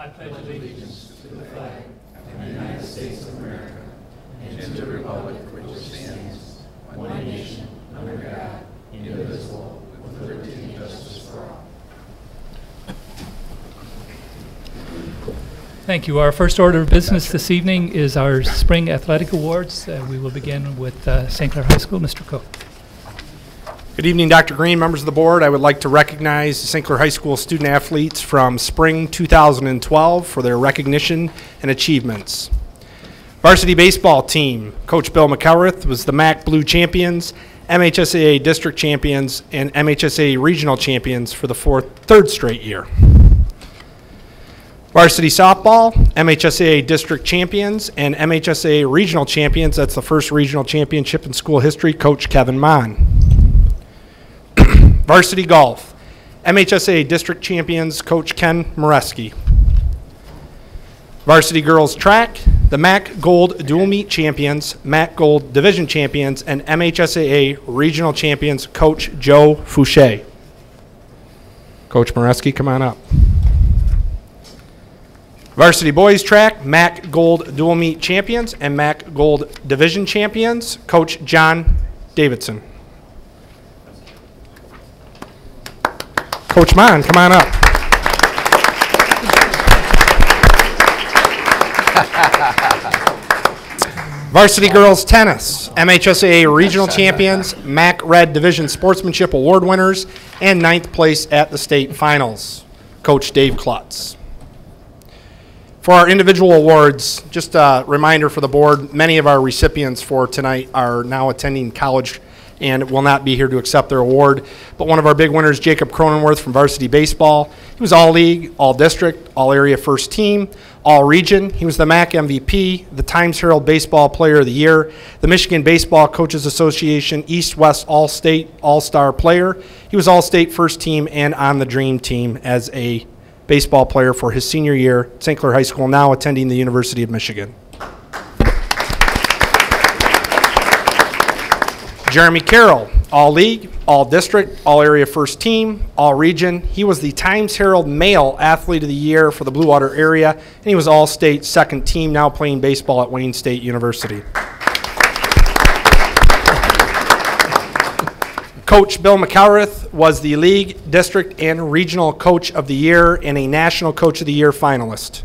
I pledge allegiance to the flag of the United States of America and to the republic for which it stands, one nation, under God, indivisible, with liberty and justice for all. Thank you. Our first order of business this evening is our Spring Athletic Awards. We will begin with St. Clair High School. Mr. Cook. Good evening, Dr. Green, members of the board. I would like to recognize St. Clair High School student athletes from Spring 2012 for their recognition and achievements. Varsity baseball team, Coach Bill McElrath was the MAC Blue champions, MHSAA district champions, and MHSAA regional champions for the third straight year. Varsity softball, MHSAA district champions and MHSAA regional champions. That's the first regional championship in school history, Coach Kevin Mon. Varsity golf, MHSAA district champions, Coach Ken Moreski. Varsity girls track, the MAC Gold Dual Meet champions, MAC Gold Division champions, and MHSAA regional champions, Coach Joe Fouché. Coach Moreski, come on up. Varsity boys track, MAC Gold Dual Meet champions and MAC Gold Division champions, Coach John Davidson. Coach Mon, come on up. Varsity girls tennis, MHSAA regional champions, MAC Red Division Sportsmanship Award winners, and 9th place at the state finals, Coach Dave Klutz. For our individual awards, just a reminder for the board, many of our recipients for tonight are now attending college and will not be here to accept their award. But one of our big winners, Jacob Cronenworth from varsity baseball. He was all league, all district, all area first team, all region. He was the MAC MVP, the Times Herald Baseball Player of the Year, the Michigan Baseball Coaches Association East-West All-State All-Star Player. He was all-state first team and on the Dream Team as a baseball player for his senior year at St. Clair High School, now attending the University of Michigan. Jeremy Carroll, all league, all district, all area first team, all region. He was the Times Herald Male Athlete of the Year for the Blue Water area, and he was all state second team, now playing baseball at Wayne State University. Coach Bill McElrath was the league, district, and regional coach of the year and a national coach of the year finalist.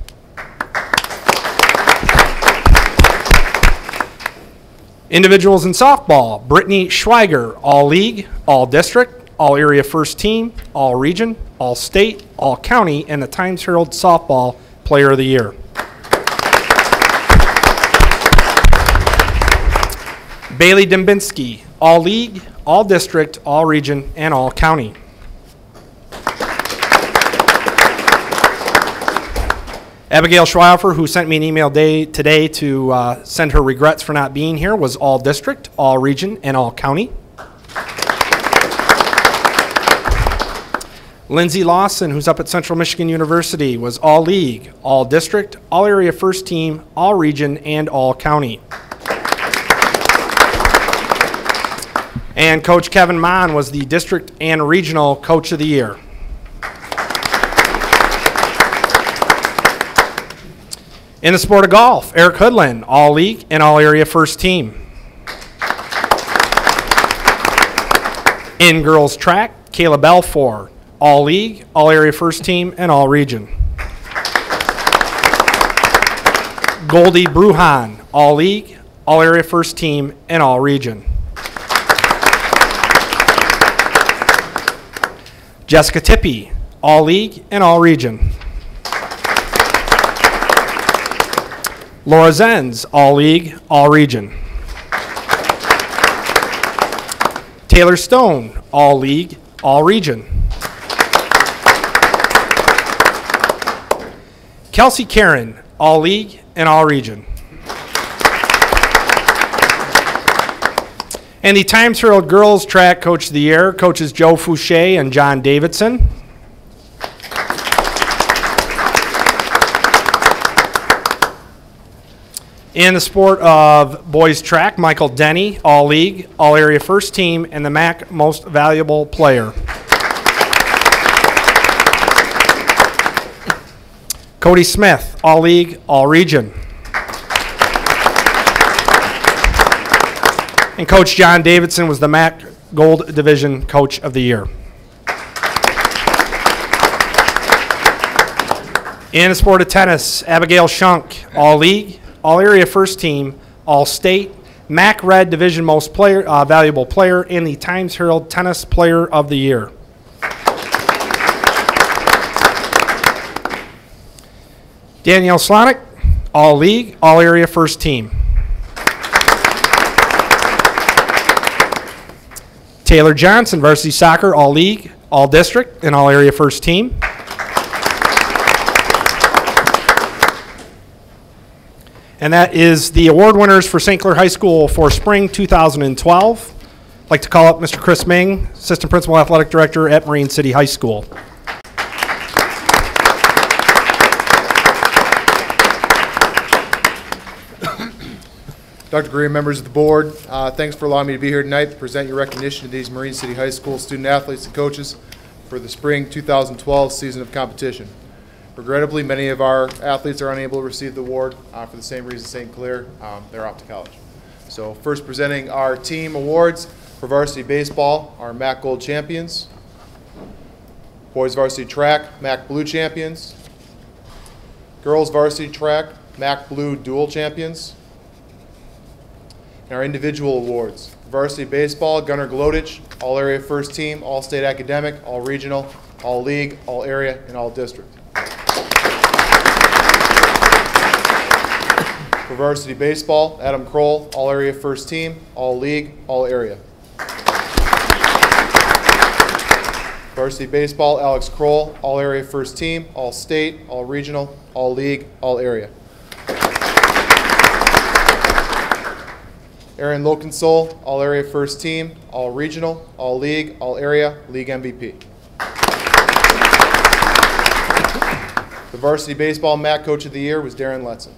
Individuals in softball, Brittany Schweiger, all league, all district, all area first team, all region, all state, all county, and the Times Herald Softball Player of the Year. Bailey Dembinski, all league, all district, all region, and all county. Abigail Schweifer, who sent me an email today to send her regrets for not being here, was all district, all region, and all county. Lindsay Lawson, who's up at Central Michigan University, was all league, all district, all area first team, all region, and all county. And Coach Kevin Mon was the district and regional coach of the year. In the sport of golf, Eric Hoodlin, all league and all area first team. In girls track, Kayla Belfour, all league, all area first team, and all region. Goldie Bruhan, all league, all area first team, and all region. Jessica Tippy, all league and all region. Laura Zenz, all league, all region. Taylor Stone, all league, all region. Kelsey Karen, all league and all region. And the Times Herald Girls Track Coach of the Year, Coaches Joe Fouché and John Davidson. In the sport of boys track, Michael Denny, all league, all area first team, and the MAC most valuable player. Cody Smith, All-League, All-Region. And Coach John Davidson was the MAC Gold Division Coach of the Year. In the sport of tennis, Abigail Shunk, All-League, All-Area First Team, All-State, MAC Red Division Most Valuable Player, and the Times Herald Tennis Player of the Year. Danielle Slonick, All-League, All-Area First Team. Taylor Johnson, Varsity Soccer, All-League, All-District, and All-Area First Team. And that is the award winners for St. Clair High School for Spring 2012. I'd like to call up Mr. Chris Ming, Assistant Principal Athletic Director at Marine City High School. Dr. Green, members of the board, thanks for allowing me to be here tonight to present your recognition to these Marine City High School student athletes and coaches for the Spring 2012 season of competition. Regrettably, many of our athletes are unable to receive the award for the same reason St. Clair, they're off to college. So first presenting our team awards for varsity baseball, our MAC Gold champions, boys varsity track, MAC Blue champions, girls varsity track, MAC Blue dual champions, and our individual awards. Varsity baseball, Gunnar Glodich, All Area First Team, All State Academic, All Regional, All League, All Area, and All District. For varsity baseball, Adam Kroll, All Area First Team, All League, All Area. Varsity baseball, Alex Kroll, All Area First Team, All State, All Regional, All League, All Area. Aaron Lokensol, All Area First Team, All Regional, All League, All Area, League MVP. The varsity baseball MAC Coach of the Year was Darren Letson.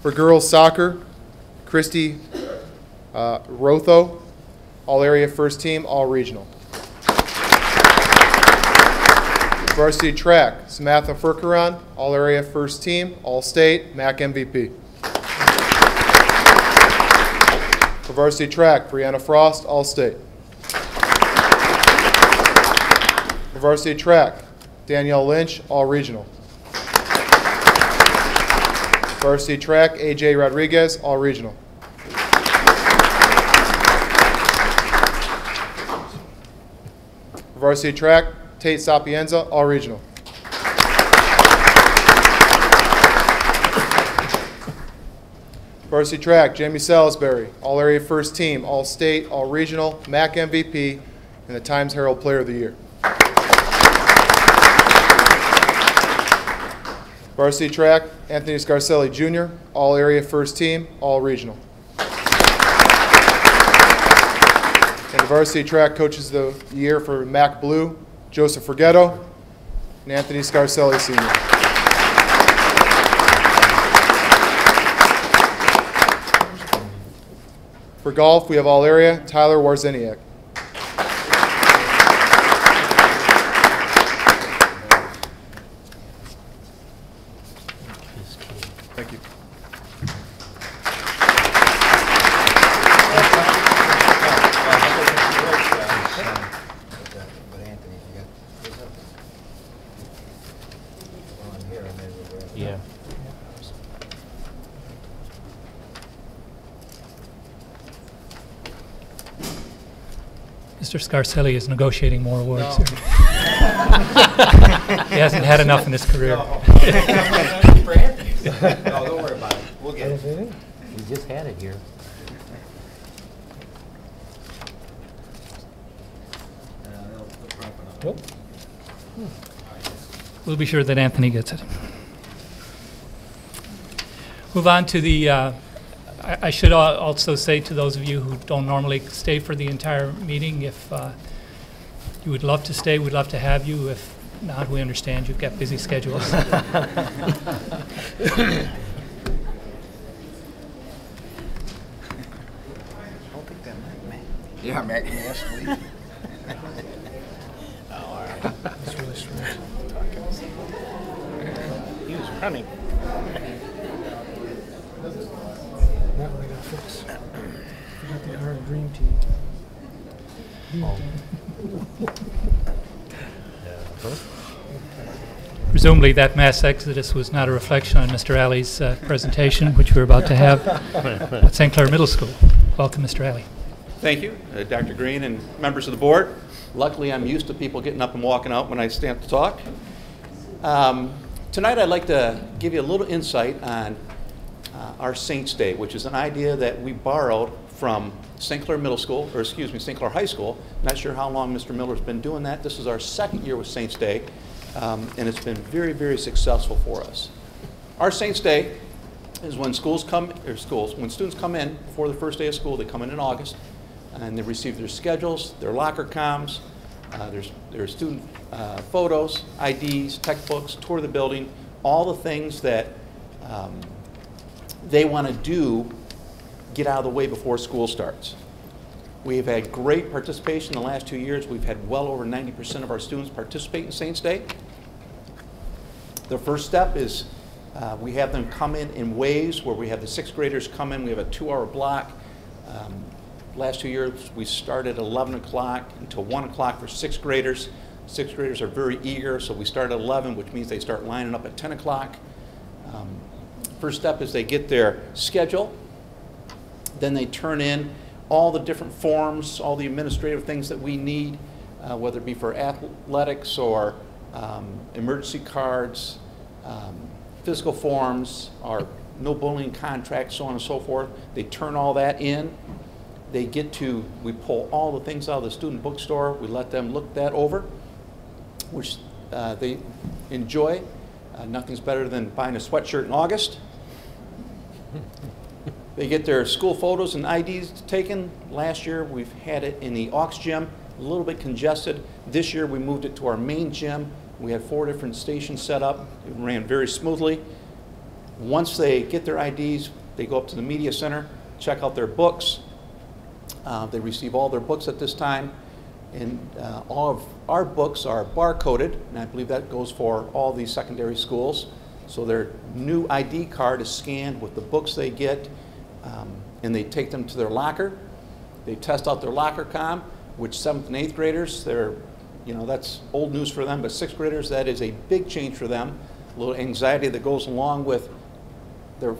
For girls soccer, Christy Rotho, All Area First Team, All Regional. Varsity track, Samantha Furkaran, All Area First Team, All State, MAC MVP. For varsity track, Brianna Frost, All State. For varsity track, Danielle Lynch, All Regional. Varsity track, AJ Rodriguez, All Regional. Varsity track, Tate Sapienza, All Regional. Varsity track, Jamie Salisbury, All Area First Team, All State, All Regional, MAC MVP, and the Times Herald Player of the Year. Varsity track, Anthony Scarcelli Jr., All Area First Team, All Regional. And the varsity track coaches of the year for MAC Blue, Joseph Forgetto and Anthony Scarcelli Sr. For golf, we have All Area, Tyler Warzeniak. Thank you. Yeah. Mr. Scarcelli is negotiating more awards here. He hasn't had enough in his career. No, don't worry about it. We'll get it. We just had it here. We'll be sure that Anthony gets it. Move on to the, I should also say to those of you who don't normally stay for the entire meeting, if you would love to stay, we'd love to have you. If not, we understand you've got busy schedules. Yeah, Mac. He was running. That one I gotta fix. Forgot the R Dream Team. Presumably that mass exodus was not a reflection on Mr. Alley's presentation, which we're about to have at St. Clair Middle School. Welcome, Mr. Alley. Thank you, Dr. Green and members of the board. Luckily, I'm used to people getting up and walking out when I stand to talk. Tonight, I'd like to give you a little insight on our Saints Day, which is an idea that we borrowed from St. Clair Middle School, or excuse me, St. Clair High School. Not sure how long Mr. Miller's been doing that. This is our second year with Saints Day, and it's been very, very successful for us. Our Saints Day is when when students come in before the first day of school. They come in August, and they receive their schedules, their locker comms, their student photos, IDs, textbooks, tour of the building, all the things that they want to do, get out of the way before school starts. We've had great participation in the last 2 years. We've had well over 90% of our students participate in Saints Day. The first step is we have them come in waves where we have the 6th graders come in. We have a 2-hour block. Last 2 years, we started at 11 o'clock until 1 o'clock for 6th graders. 6th graders are very eager, so we start at 11, which means they start lining up at 10 o'clock. First step is they get their schedule. Then they turn in all the different forms, all the administrative things that we need, whether it be for athletics or emergency cards, physical forms, our no bullying contracts, so on and so forth. They turn all that in. We pull all the things out of the student bookstore. We let them look that over, which they enjoy. Nothing's better than buying a sweatshirt in August. They get their school photos and IDs taken. Last year, we've had it in the Aux gym, a little bit congested. This year, we moved it to our main gym. We had 4 different stations set up. It ran very smoothly. Once they get their IDs, they go up to the media center, check out their books. They receive all their books at this time. And all of our books are barcoded, and I believe that goes for all these secondary schools. So their new ID card is scanned with the books they get, and they take them to their locker. They test out their locker comm, which 7th and 8th graders, that's old news for them, but 6th graders, that is a big change for them. A little anxiety that goes along with their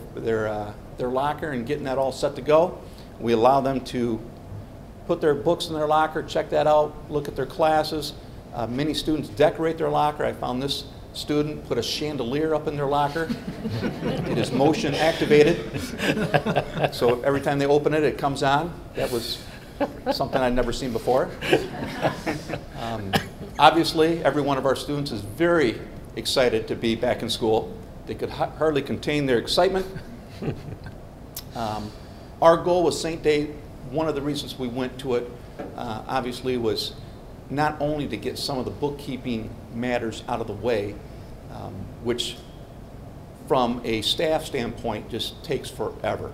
locker and getting that all set to go. We allow them to put their books in their locker, check that out, look at their classes. Many students decorate their locker. I found this student put a chandelier up in their locker. It is motion activated. So every time they open it, it comes on. That was something I'd never seen before. Obviously, every one of our students is very excited to be back in school. They could hardly contain their excitement. Our goal with Saint Day, one of the reasons we went to it, obviously, was not only to get some of the bookkeeping matters out of the way, which from a staff standpoint just takes forever,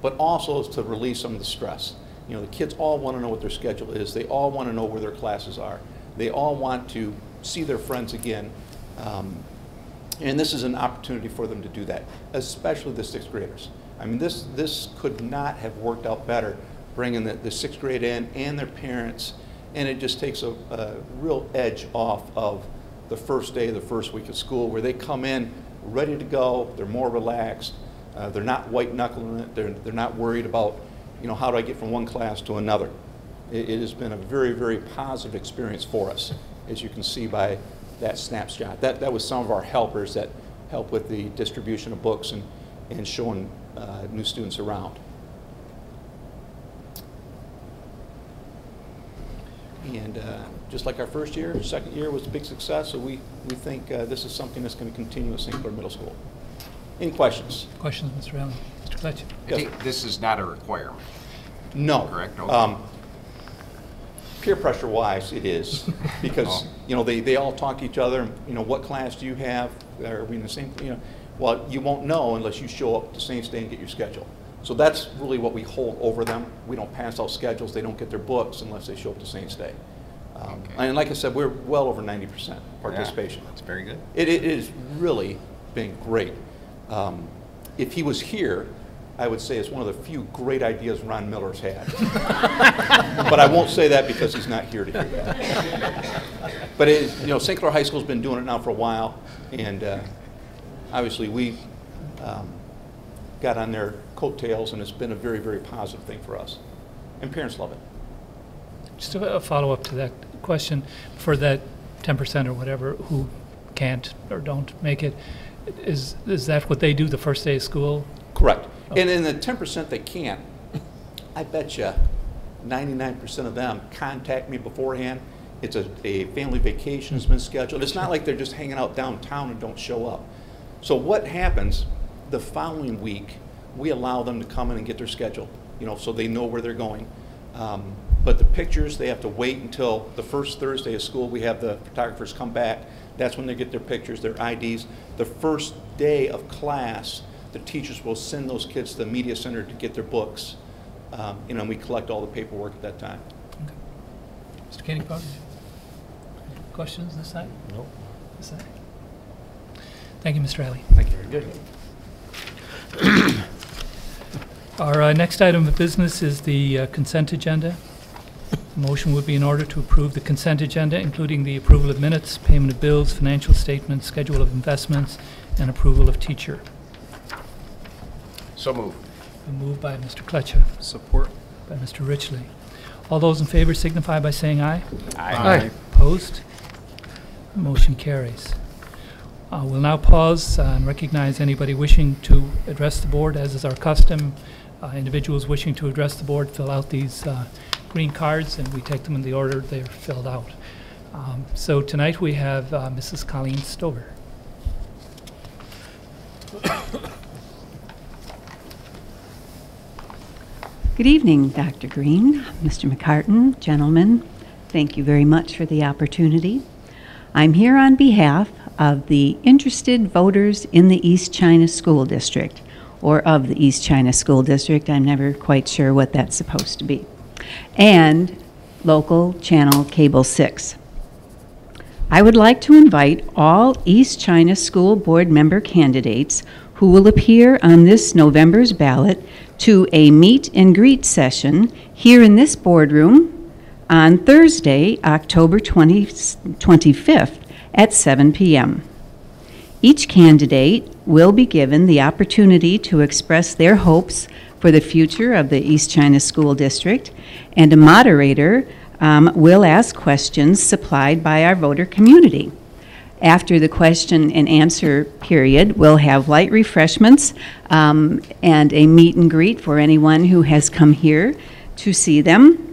but also is to relieve some of the stress. The kids all want to know what their schedule is. They all want to know where their classes are. They all want to see their friends again. And this is an opportunity for them to do that, especially the 6th graders. I mean, this could not have worked out better, bringing the 6th grade in and their parents, and it just takes a real edge off of the first day of the first week of school, where they come in ready to go. They're more relaxed. They're not white-knuckling it. They're not worried about, how do I get from one class to another. It has been a very, very positive experience for us, as you can see by that snapshot. That was some of our helpers that help with the distribution of books and showing new students around. And just like our first year, second year was a big success, so we think this is something that's going to continue at St. Clair Middle School. Any questions? Questions, Mr. Allen? Mr. Kletch? I think this is not a requirement. No. Correct? Okay. Peer pressure wise, it is, because they all talk to each other. What class do you have? Are we in the same? Well, you won't know unless you show up to Saints Day and get your schedule. So that's really what we hold over them. We don't pass out schedules. They don't get their books unless they show up to Saints Day. And like I said, we're well over 90% participation. Yeah, that's very good. It is really been great. If he was here, I would say it's one of the few great ideas Ron Miller's had. But I won't say that because he's not here to hear that. But St. Clair High School's been doing it now for a while, and obviously we got on their coattails, and it's been a very, very positive thing for us. And parents love it. Just a follow-up to that question, for that 10% or whatever who can't or don't make it, is that what they do the first day of school? Correct. And in the 10% that can't, I bet you 99% of them contact me beforehand. It's a family vacation has been scheduled. It's not like they're just hanging out downtown and don't show up. So what happens the following week, we allow them to come in and get their schedule, so they know where they're going. But the pictures, they have to wait until the first Thursday of school. We have the photographers come back. That's when they get their pictures, their IDs. The first day of class, the teachers will send those kids to the media center to get their books. And we collect all the paperwork at that time. Okay. Mr. Kenny, questions this side? No. This side? Thank you, Mr. Alley. Thank you. Very good. Our next item of business is the consent agenda. The motion would be in order to approve the consent agenda, including the approval of minutes, payment of bills, financial statements, schedule of investments, and approval of teacher. So moved. Moved by Mr. Kletcher. Support. By Mr. Richley. All those in favor signify by saying aye. Aye. Opposed? Motion carries. We'll now pause and recognize anybody wishing to address the board, as is our custom. Individuals wishing to address the board fill out these green cards, and we take them in the order they're filled out. So tonight we have Mrs. Colleen Stover. Good evening, Dr. Green, Mr. McCartan, gentlemen. Thank you very much for the opportunity. I'm here on behalf of the interested voters in the East China School District, or of the East China School District. I'm never quite sure what that's supposed to be. And local channel Cable 6. I would like to invite all East China School Board member candidates who will appear on this November's ballot to a meet and greet session here in this boardroom on Thursday, October 25th at 7 p.m. Each candidate will be given the opportunity to express their hopes for the future of the East China School District, and a moderator will ask questions supplied by our voter community. After the question and answer period, we'll have light refreshments and a meet and greet for anyone who has come here to see them.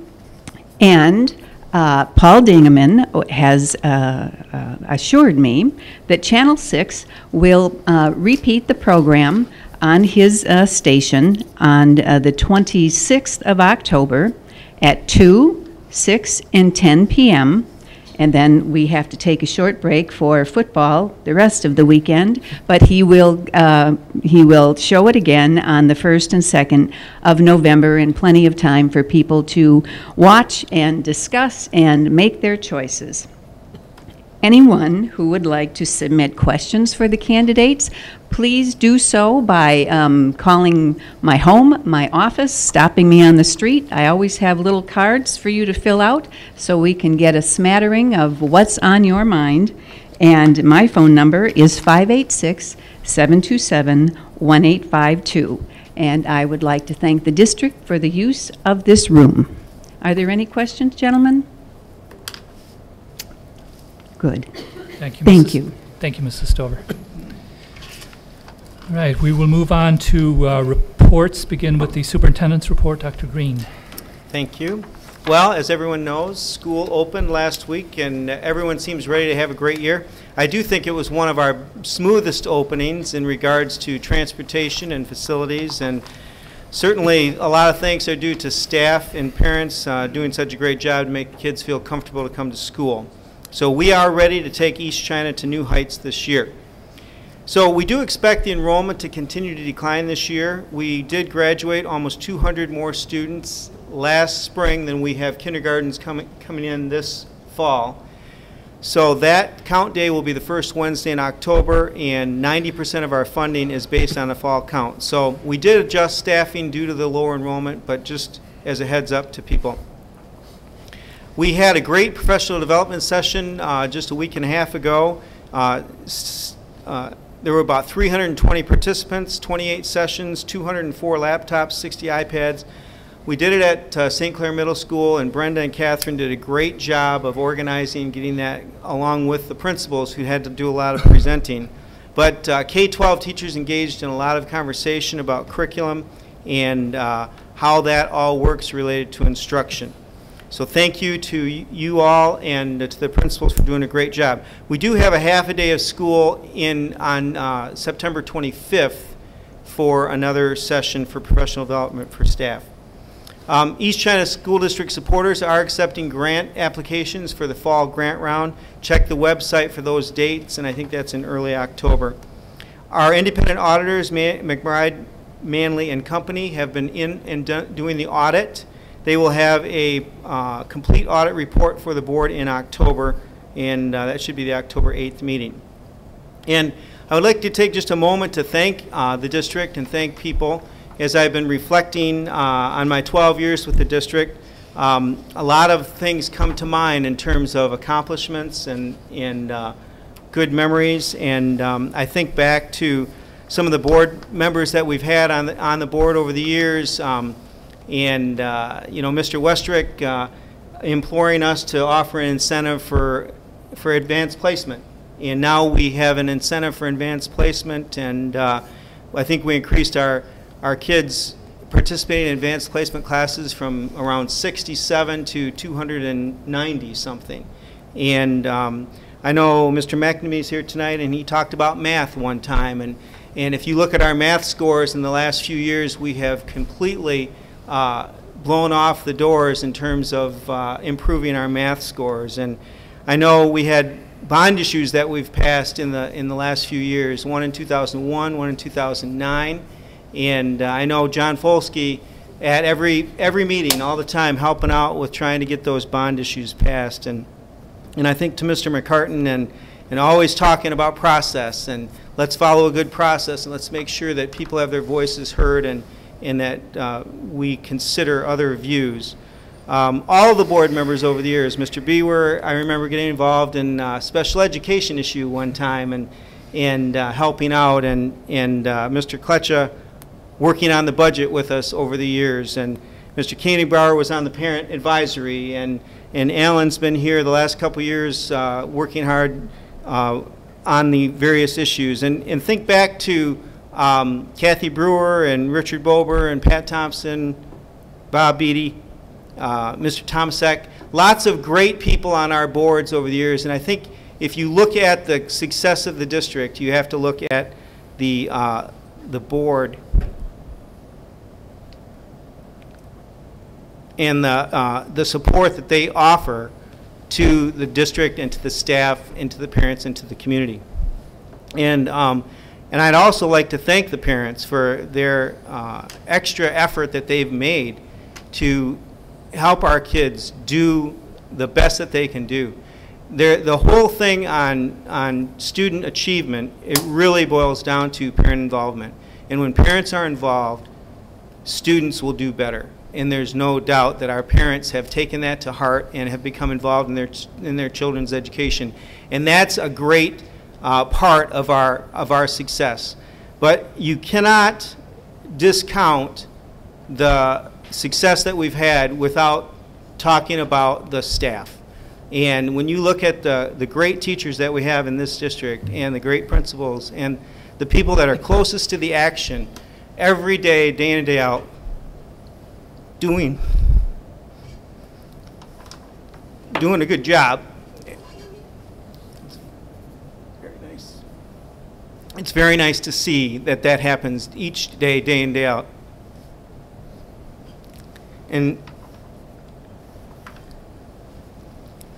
And Paul Dingeman has assured me that Channel 6 will repeat the program on his station on the 26th of October at 2, 6, and 10 p.m., and then we have to take a short break for football the rest of the weekend, but he will show it again on the 1st and 2nd of November, and plenty of time for people to watch and discuss and make their choices. Anyone who would like to submit questions for the candidates, please do so by calling my home, my office, stopping me on the street. I always have little cards for you to fill out so we can get a smattering of what's on your mind. And my phone number is 586-727-1852. And I would like to thank the district for the use of this room. Are there any questions, gentlemen? Good. Thank you. Thank you. Thank you, Mrs. Stover. All right, we will move on to reports. Begin with the superintendent's report. Dr. Green. Thank you. Well, as everyone knows, school opened last week, and everyone seems ready to have a great year. I do think it was one of our smoothest openings in regards to transportation and facilities, and certainly a lot of thanks are due to staff and parents doing such a great job to make kids feel comfortable to come to school. So we are ready to take East China to new heights this year. So we do expect the enrollment to continue to decline this year. We did graduate almost 200 more students last spring than we have kindergartens coming in this fall. So that count day will be the first Wednesday in October, and 90% of our funding is based on the fall count. So we did adjust staffing due to the lower enrollment, but just as a heads up to people. We had a great professional development session just a week and a half ago. There were about 320 participants, 28 sessions, 204 laptops, 60 iPads. We did it at St. Clair Middle School, and Brenda and Catherine did a great job of organizing, getting that along with the principals who had to do a lot of presenting. But K-12 teachers engaged in a lot of conversation about curriculum and how that all works related to instruction. So thank you to you all and to the principals for doing a great job. We do have a half a day of school on September 25th for another session for professional development for staff. East China School District supporters are accepting grant applications for the fall grant round. Check the website for those dates, and I think that's in early October. Our independent auditors, McBride, Manley and Company, have been in and doing the audit. They will have a complete audit report for the board in October, and that should be the October 8th meeting. And I would like to take just a moment to thank the district and thank people. As I've been reflecting on my 12 years with the district, a lot of things come to mind in terms of accomplishments and good memories. And I think back to some of the board members that we've had on the board over the years, and you know, Mr. Westrick imploring us to offer an incentive for advanced placement. And now we have an incentive for advanced placement, and I think we increased our kids participating in advanced placement classes from around 67 to 290 something. And I know Mr. McNamee is here tonight, and he talked about math one time. And if you look at our math scores in the last few years, we have completely blown off the doors in terms of improving our math scores. And I know we had bond issues that we've passed in the last few years, one in 2001, one in 2009. And I know John Folsky at every meeting all the time helping out with trying to get those bond issues passed. And I think to Mr. McCartan and always talking about process, and let's follow a good process, and let's make sure that people have their voices heard, and that we consider other views. All of the board members over the years, Mr. Bewer, I remember getting involved in a special education issue one time and helping out, and Mr. Kletcha working on the budget with us over the years, and Mr. Koenigbauer was on the parent advisory, and Alan's been here the last couple years working hard on the various issues. And think back to Kathy Brewer and Richard Bober and Pat Thompson, Bob Beatty, Mr. Tomsek, lots of great people on our boards over the years. And I think if you look at the success of the district, you have to look at the board and the support that they offer to the district and to the staff and to the parents and to the community. And I'd also like to thank the parents for their extra effort that they've made to help our kids do the best that they can do. The whole thing on student achievement, it really boils down to parent involvement. And when parents are involved, students will do better. And there's no doubt that our parents have taken that to heart and have become involved in their children's education. And that's a great part of our success. But you cannot discount the success that we've had without talking about the staff. And when you look at the great teachers that we have in this district and the great principals and the people that are closest to the action every day, day in and day out, doing a good job. Very nice. It's very nice to see that happens each day, day in, day out. And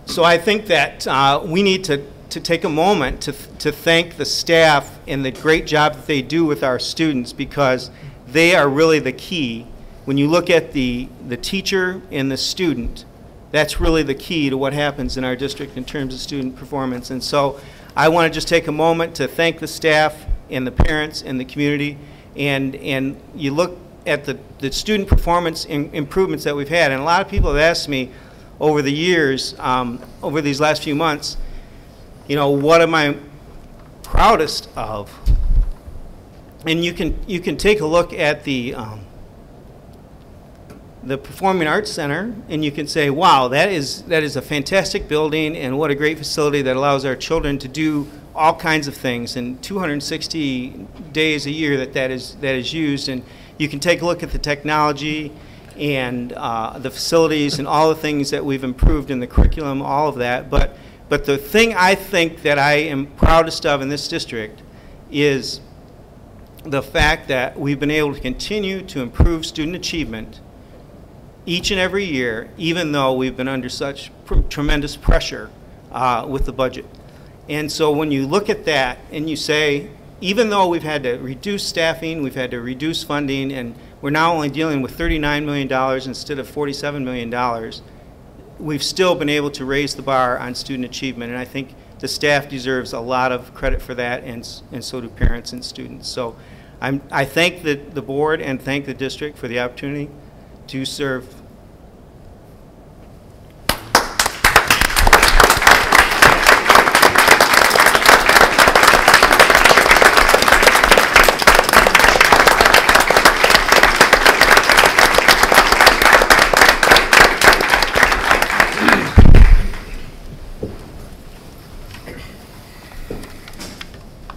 so I think that we need to take a moment to thank the staff and the great job that they do with our students, because they are really the key. When you look at the teacher and the student, That's really the key to what happens in our district in terms of student performance. And so I want to just take a moment to thank the staff and the parents and the community. And you look at the student performance improvements that we've had. And a lot of people have asked me over the years, over these last few months, you know, what am I proudest of? And you can take a look at the Performing Arts Center, and you can say, wow, that is a fantastic building, and what a great facility that allows our children to do all kinds of things, and 260 days a year that is used. And you can take a look at the technology and the facilities and all the things that we've improved in the curriculum, all of that. But the thing I think that I am proudest of in this district is the fact that we've been able to continue to improve student achievement each and every year, even though we've been under such tremendous pressure with the budget. And so when you look at that and you say, even though we've had to reduce staffing, we've had to reduce funding, and we're now only dealing with $39 million instead of $47 million, we've still been able to raise the bar on student achievement. And I think the staff deserves a lot of credit for that, and so do parents and students. So I thank the board and thank the district for the opportunity to serve.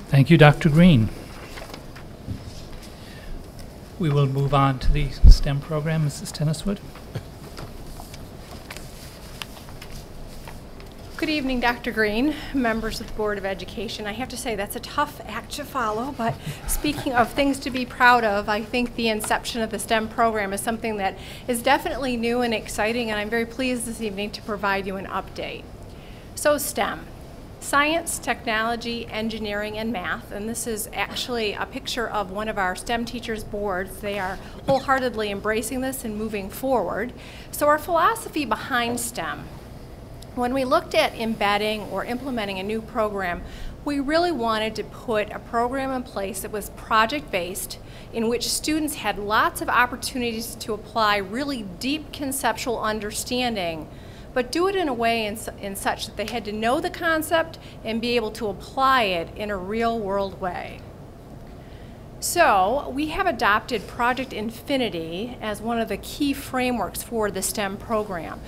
Thank you, Dr. Green. We will move on to the STEM program. Mrs. Tenniswood. Good evening, Dr. Green, members of the Board of Education. I have to say that's a tough act to follow, but speaking of things to be proud of, I think the inception of the STEM program is something that is definitely new and exciting, and I'm very pleased this evening to provide you an update. So STEM. Science, technology, engineering, and math, and this is actually a picture of one of our STEM teachers' boards. They are wholeheartedly embracing this and moving forward. So our philosophy behind STEM, when we looked at embedding or implementing a new program, we really wanted to put a program in place that was project-based, in which students had lots of opportunities to apply really deep conceptual understanding, but do it in a way in such that they had to know the concept and be able to apply it in a real-world way. So we have adopted Project Infinity as one of the key frameworks for the STEM program.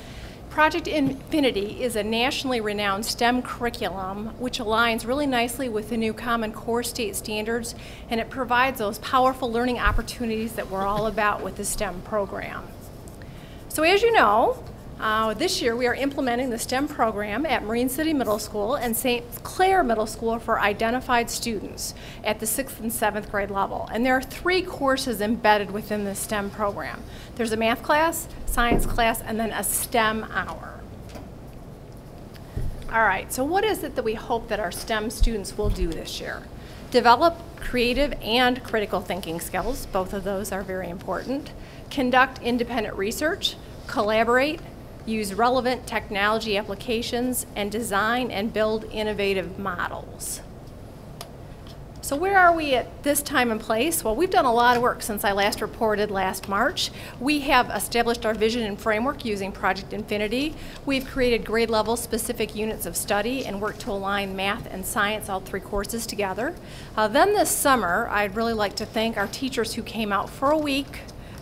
Project Infinity is a nationally renowned STEM curriculum which aligns really nicely with the new Common Core state standards, and it provides those powerful learning opportunities that we're all about with the STEM program. So as you know, this year we are implementing the STEM program at Marine City Middle School and St. Clair Middle School for identified students at the 6th and 7th grade level. And there are 3 courses embedded within the STEM program. There's a math class, science class, and then a STEM hour. All right, so what is it that we hope that our STEM students will do this year? Develop creative and critical thinking skills. Both of those are very important. Conduct independent research, collaborate, use relevant technology applications, and design and build innovative models. So where are we at this time and place? Well, we've done a lot of work since I last reported last March. We have established our vision and framework using Project Infinity. We've created grade level specific units of study and worked to align math and science, all 3 courses together. Then this summer, I'd really like to thank our teachers who came out for a week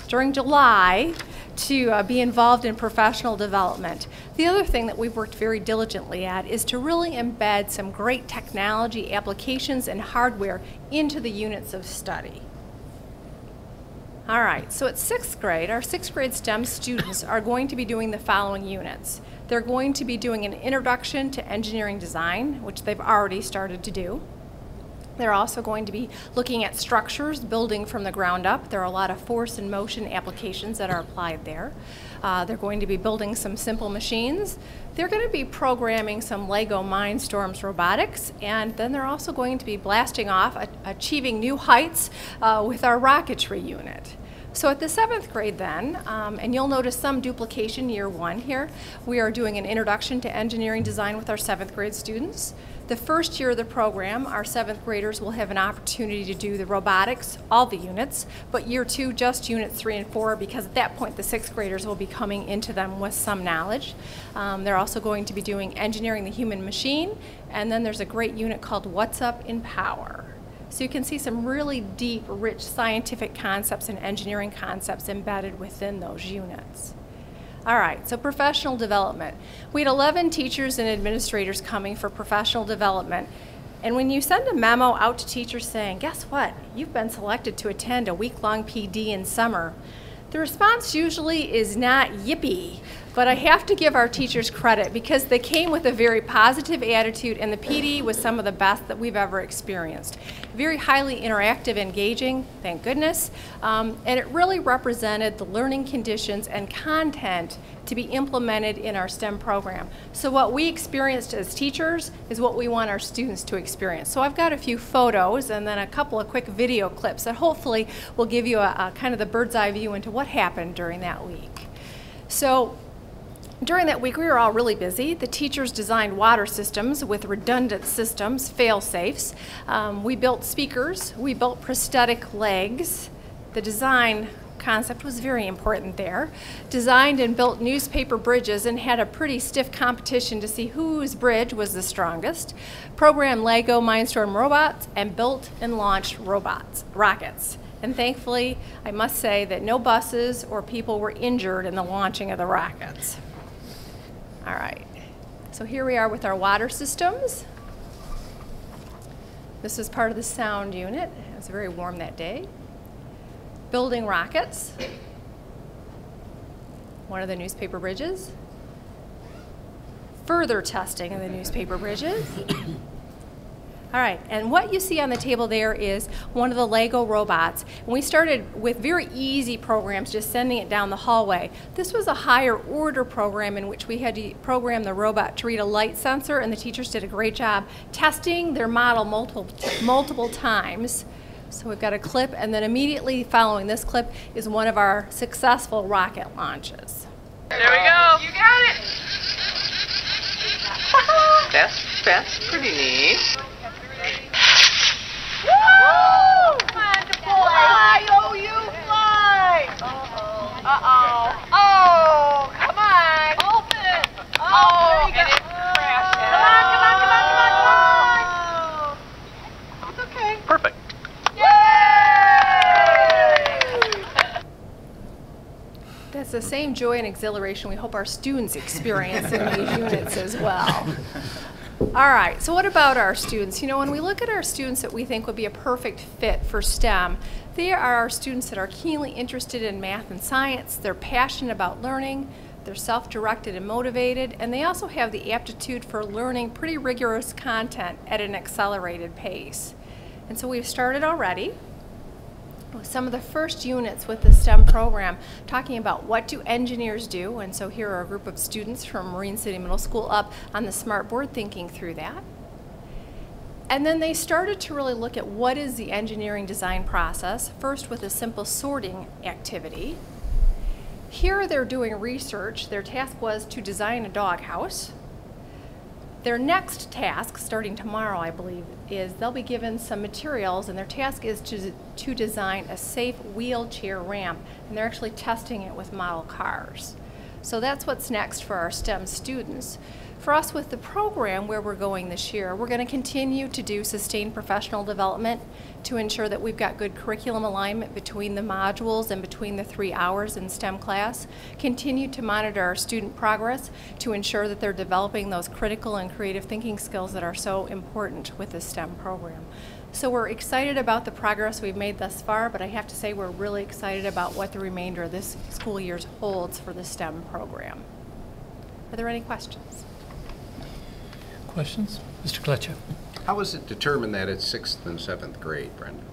during July to be involved in professional development. The other thing that we've worked very diligently at is to really embed some great technology applications and hardware into the units of study. All right, so at 6th grade, our 6th grade STEM students are going to be doing the following units. They're going to be doing an introduction to engineering design, which they've already started to do. They're also going to be looking at structures, building from the ground up. There are a lot of force and motion applications that are applied there. They're going to be building some simple machines. They're going to be programming some Lego Mindstorms robotics, and then they're also going to be blasting off, achieving new heights with our rocketry unit. So at the 7th grade then, and you'll notice some duplication year 1 here, we are doing an introduction to engineering design with our 7th grade students. The first year of the program, our 7th graders will have an opportunity to do the robotics, all the units, but year 2, just units 3 and 4, because at that point the 6th graders will be coming into them with some knowledge. They're also going to be doing engineering the human machine, and then there's a great unit called What's Up in Power. So you can see some really deep, rich scientific concepts and engineering concepts embedded within those units. All right, so professional development. We had 11 teachers and administrators coming for professional development. And when you send a memo out to teachers saying, guess what, you've been selected to attend a week-long PD in summer, the response usually is not yippee. But I have to give our teachers credit because they came with a very positive attitude, and the PD was some of the best that we've ever experienced. Very highly interactive, engaging, thank goodness, and it really represented the learning conditions and content to be implemented in our STEM program. So what we experienced as teachers is what we want our students to experience. So I've got a few photos and then a couple of quick video clips that hopefully will give you a kind of the bird's eye view into what happened during that week. So during that week, we were all really busy. The teachers designed water systems with redundant systems, fail-safes. We built speakers. We built prosthetic legs. The design concept was very important there. Designed and built newspaper bridges and had a pretty stiff competition to see whose bridge was the strongest. Programmed Lego Mindstorm robots and built and launched rockets. And thankfully, I must say that no buses or people were injured in the launching of the rockets. All right, so here we are with our water systems. This is part of the sound unit. It was very warm that day. Building rockets. One of the newspaper bridges. Further testing of the newspaper bridges. All right, and what you see on the table there is one of the Lego robots. And we started with very easy programs, just sending it down the hallway. This was a higher order program in which we had to program the robot to read a light sensor, and the teachers did a great job testing their model multiple times. So we've got a clip, and then immediately following this clip is one of our successful rocket launches. There we go. You got it. That's pretty neat. Woo! Come on, fly! Oh, you fly! Uh-oh. Uh-oh. Oh, come on! Open! Oh, and it crashed. Come on! It's okay. Perfect. Yay! That's the same joy and exhilaration we hope our students experience in these units as well. All right, so what about our students? You know, when we look at our students that we think would be a perfect fit for STEM, they are our students that are keenly interested in math and science, they're passionate about learning, they're self-directed and motivated, and they also have the aptitude for learning pretty rigorous content at an accelerated pace. And so we've started already with some of the first units with the STEM program, talking about what do engineers do, and so here are a group of students from Marine City Middle School up on the Smartboard thinking through that. And then they started to really look at what is the engineering design process, first with a simple sorting activity. Here they're doing research. Their task was to design a doghouse. Their next task, starting tomorrow, I believe, is they'll be given some materials, and their task is to design a safe wheelchair ramp, and they're actually testing it with model cars. So that's what's next for our STEM students. For us with the program where we're going this year, we're going to continue to do sustained professional development to ensure that we've got good curriculum alignment between the modules and between the 3 hours in STEM class. Continue to monitor our student progress to ensure that they're developing those critical and creative thinking skills that are so important with the STEM program. So we're excited about the progress we've made thus far, but I have to say we're really excited about what the remainder of this school year holds for the STEM program. Are there any questions? Questions? Mr. Kletcha. How is it determined that it's 6th and 7th grade, Brenda?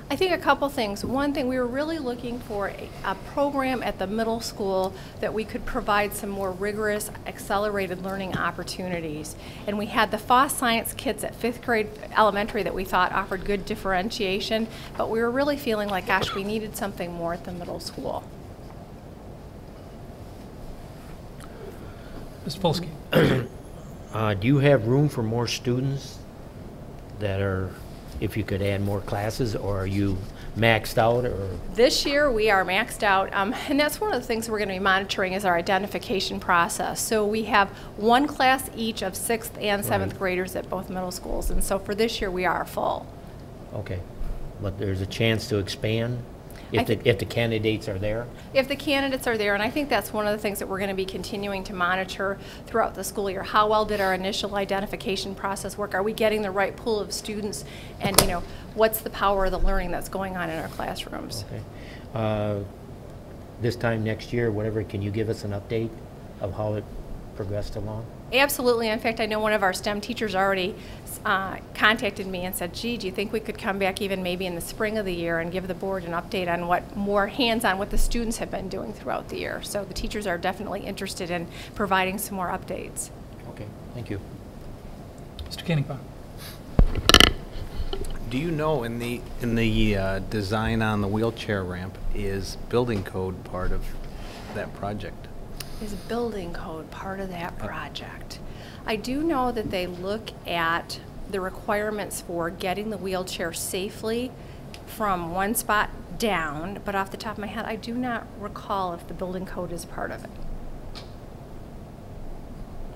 I think a couple things. One thing, we were really looking for a program at the middle school that we could provide some more rigorous, accelerated learning opportunities. And we had the FOSS Science kits at 5th grade elementary that we thought offered good differentiation, but we were really feeling like, gosh, we needed something more at the middle school. Mr. Polsky. Do you have room for more students that are, if you could add more classes, or are you maxed out? Or This year we are maxed out, and that's one of the things we're going to be monitoring is our identification process. So we have one class each of 6th and 7th graders at both middle schools, and so for this year we are full. Okay, but there's a chance to expand if the candidates are there? If the candidates are there, and I think that's one of the things that we're going to be continuing to monitor throughout the school year. How well did our initial identification process work? Are we getting the right pool of students? And, you know, what's the power of the learning that's going on in our classrooms? Okay. This time next year, whatever, can you give us an update of how it progressed along? Absolutely. In fact, I know one of our STEM teachers already contacted me and said, gee, do you think we could come back even maybe in the spring of the year and give the board an update on what more hands-on what the students have been doing throughout the year? So the teachers are definitely interested in providing some more updates. Okay, thank you. Mr. Kenningbaum. Do you know in the design on the wheelchair ramp, is building code part of that project? Is building code part of that project? I do know that they look at the requirements for getting the wheelchair safely from one spot down, but off the top of my head, I do not recall if the building code is part of it.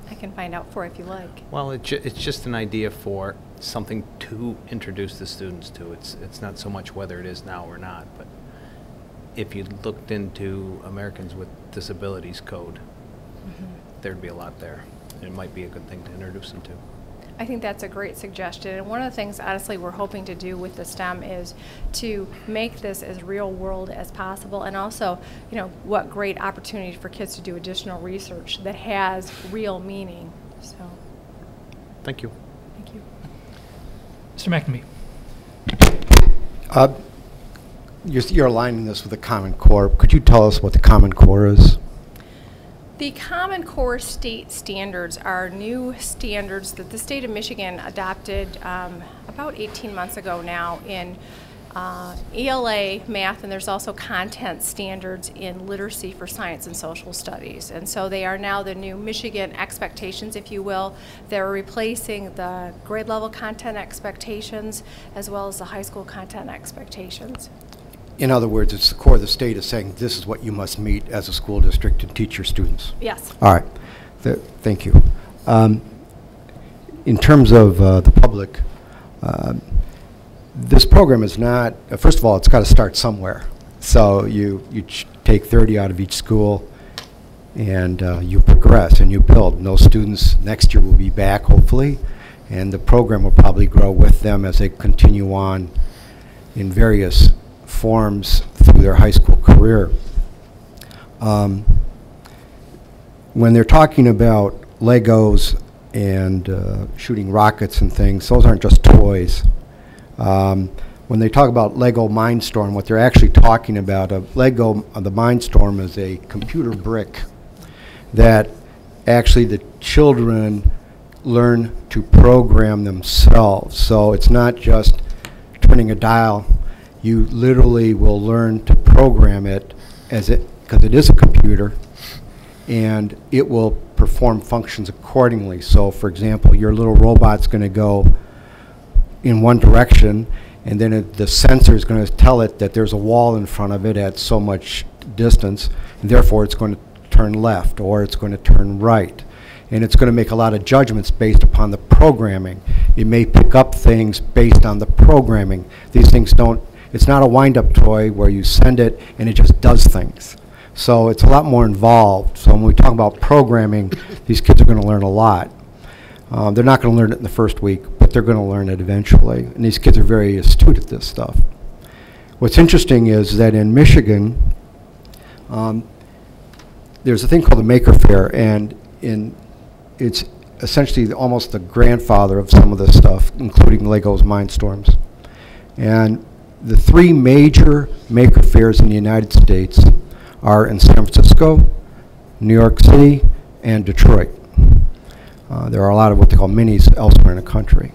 I can find out for you if you like. Well, it's just an idea for something to introduce the students to. It's not so much whether it is now or not, but if you looked into Americans with Disabilities Code, there'd be a lot there. It might be a good thing to introduce them to. I think that's a great suggestion. And one of the things, honestly, we're hoping to do with the STEM is to make this as real world as possible, and also, you know, what great opportunity for kids to do additional research that has real meaning. So, thank you. Thank you. Mr. McNamee. You're aligning this with the Common Core. Could you tell us what the Common Core is? The Common Core state standards are new standards that the state of Michigan adopted about 18 months ago now in ELA, math, and there's also content standards in literacy for science and social studies. And so they are now the new Michigan expectations, if you will. They're replacing the grade level content expectations as well as the high school content expectations. In other words, it's the core of the state is saying this is what you must meet as a school district to teach your students. Yes. All right. Thank you. In terms of the public, this program is not, first of all, it's got to start somewhere. So you take 30 out of each school and you progress and you build. And those students next year will be back, hopefully, and the program will probably grow with them as they continue on in various forms through their high school career. When they're talking about Legos and shooting rockets and things, those aren't just toys. When they talk about Lego Mindstorm, what they're actually talking about, the Mindstorm is a computer brick that actually the children learn to program themselves. So it's not just turning a dial. You literally will learn to program it because it is a computer, and it will perform functions accordingly. So for example, your little robot's going to go in one direction, and then the sensor is going to tell it that there's a wall in front of it at so much distance, and therefore it's going to turn left or it's going to turn right. And it's going to make a lot of judgments based upon the programming. It may pick up things based on the programming. These things don't, it's not a wind-up toy where you send it and it just does things. So it's a lot more involved. So when we talk about programming, these kids are going to learn a lot. They're not going to learn it in the first week, but they're going to learn it eventually. And these kids are very astute at this stuff. What's interesting is that in Michigan, there's a thing called the Maker Faire, and it's essentially almost the grandfather of some of this stuff, including Lego's Mindstorms. And the three major maker fairs in the United States are in San Francisco, New York City, and Detroit. There are a lot of what they call minis elsewhere in the country.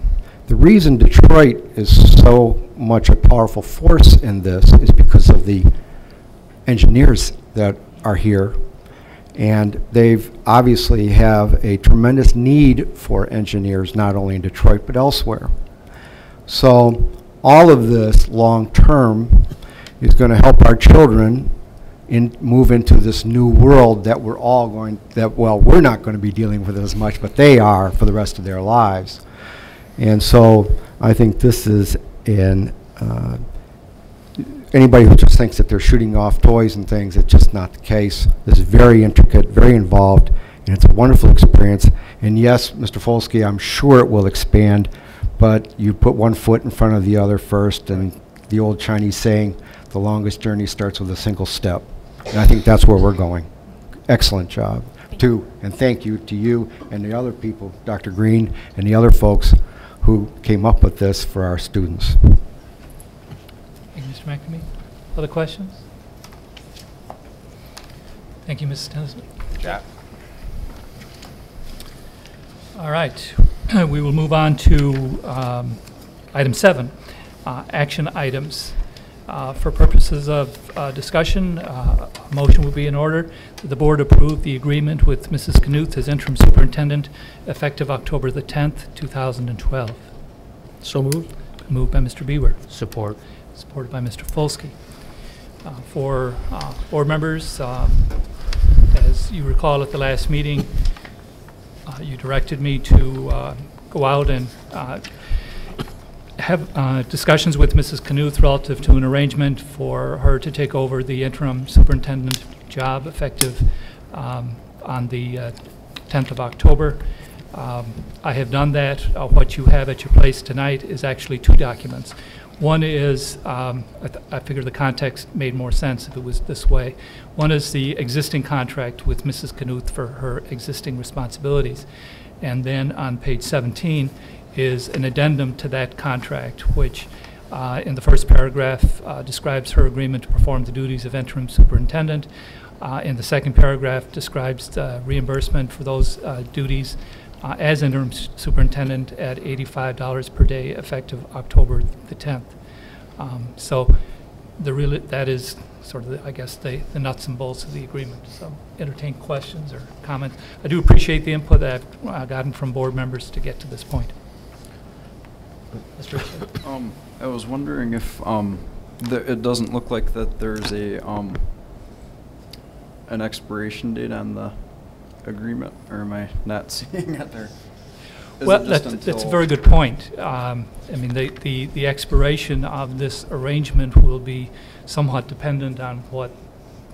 The reason Detroit is so much a powerful force in this is because of the engineers that are here, and they've obviously have a tremendous need for engineers, not only in Detroit but elsewhere. So all of this long term is going to help our children move into this new world that we're all going, well, we're not going to be dealing with as much, but they are for the rest of their lives. And so I think this is anybody who just thinks that they're shooting off toys and things, it's just not the case. This is very intricate, very involved, and it's a wonderful experience. And yes, Mr. Folsky, I'm sure it will expand, but you put one foot in front of the other first, and the old Chinese saying, the longest journey starts with a single step. And I think that's where we're going. Excellent job. And thank you to you and the other people, Dr. Green and the other folks who came up with this for our students. Thank you, Mr. McNamee. Other questions? Thank you, Mrs. Tennyson. Good job. All right. We will move on to item 7, action items. For purposes of discussion, a motion will be in order that the board approve the agreement with Mrs. Knuth as interim superintendent effective October the 10th, 2012. So moved. Moved by Mr. Beaver. Support. Supported by Mr. Folsky. For board members, as you recall at the last meeting, you directed me to go out and have discusussions with Mrs. Knuth relative to an arrangement for her to take over the interim superintendent job effective on the 10th of October. I have done that. What you have at your place tonight is actually 2 documents. One is, I figure the context made more sense if it was this way. One is the existing contract with Mrs. Knuth for her existing responsibilities. And then on page 17 is an addendum to that contract, which in the first paragraph describes her agreement to perform the duties of interim superintendent. In the second paragraph describes the reimbursement for those duties as interim superintendent at $85 per day effective October the 10th. So that is sort of, I guess, the nuts and bolts of the agreement. So entertain questions or comments. I do appreciate the input that I've gotten from board members to get to this point. Mr. Richard? I was wondering if it doesn't look like that there's an expiration date on the agreement, or am I not seeing it there? Well, that's a very good point. I mean, the expiration of this arrangement will be somewhat dependent on what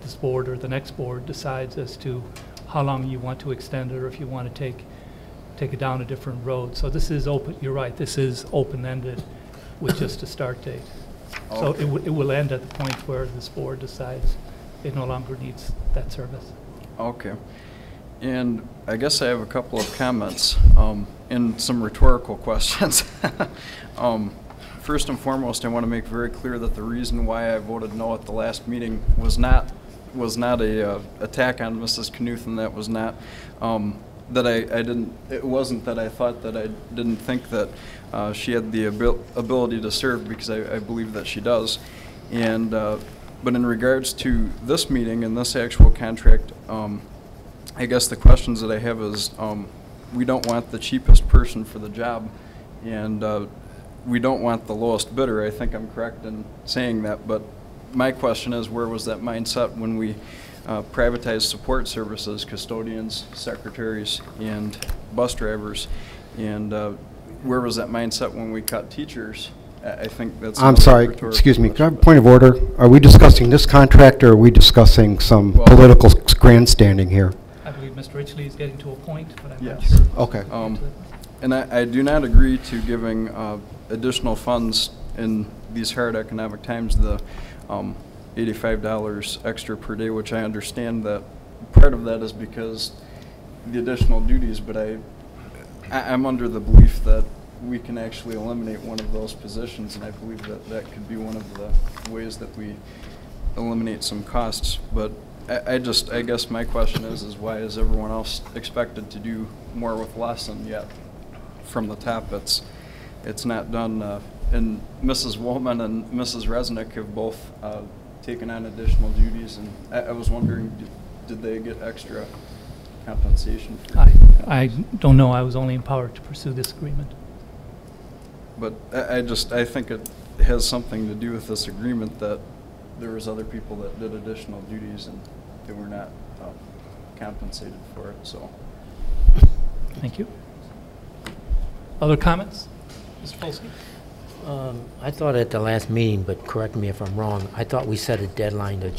this board or the next board decides as to how long you want to extend it, or if you want to take it down a different road. So this is open. You're right. This is open-ended with just a start date. So it will end at the point where this board decides it no longer needs that service. Okay. And I guess I have a couple of comments and some rhetorical questions. First and foremost, I want to make very clear that the reason why I voted no at the last meeting was not a attack on Mrs. Knuth, and that was not that I didn't. It wasn't that I thought that I didn't think that she had the ability to serve, because I believe that she does. And but in regards to this meeting and this actual contract, I guess the questions that I have is, we don't want the cheapest person for the job, and we don't want the lowest bidder. I think I'm correct in saying that, but my question is, where was that mindset when we privatized support services, custodians, secretaries, and bus drivers, and where was that mindset when we cut teachers? I think that's... I'm sorry, excuse me, can I have a point of order? Are we discussing this contract, or are we discussing some political grandstanding here? I believe Mr. Ridgely is getting to a point, but I'm not Yes. sure. Okay. And I do not agree to giving additional funds in these hard economic times, the $85 extra per day, which I understand that part of that is because the additional duties, but I'm under the belief that we can actually eliminate one of those positions, and I believe that that could be one of the ways that we eliminate some costs. But I guess my question is why is everyone else expected to do more with less, and yet from the top it's not done? And Mrs. Woolman and Mrs. Resnick have both taken on additional duties, and I was wondering, did they get extra compensation for I don't know. I was only empowered to pursue this agreement. But I think it has something to do with this agreement that there was other people that did additional duties and they were not compensated for it, so. Thank you. Other comments? Mr. Polsky? I thought at the last meeting, but correct me if I'm wrong, I thought we set a deadline to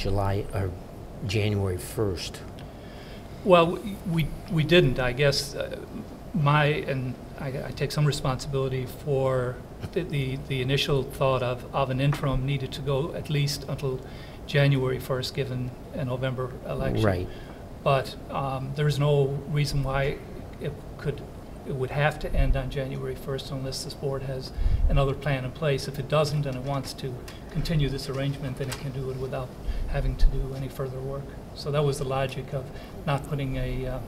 January 1st. Well, we didn't. I guess I take some responsibility for the initial thought of an interim needed to go at least until January 1st, given a November election. Right. But there's no reason why it would have to end on January 1st unless this board has another plan in place. If it doesn't and it wants to continue this arrangement, then it can do it without having to do any further work. So that was the logic of not putting an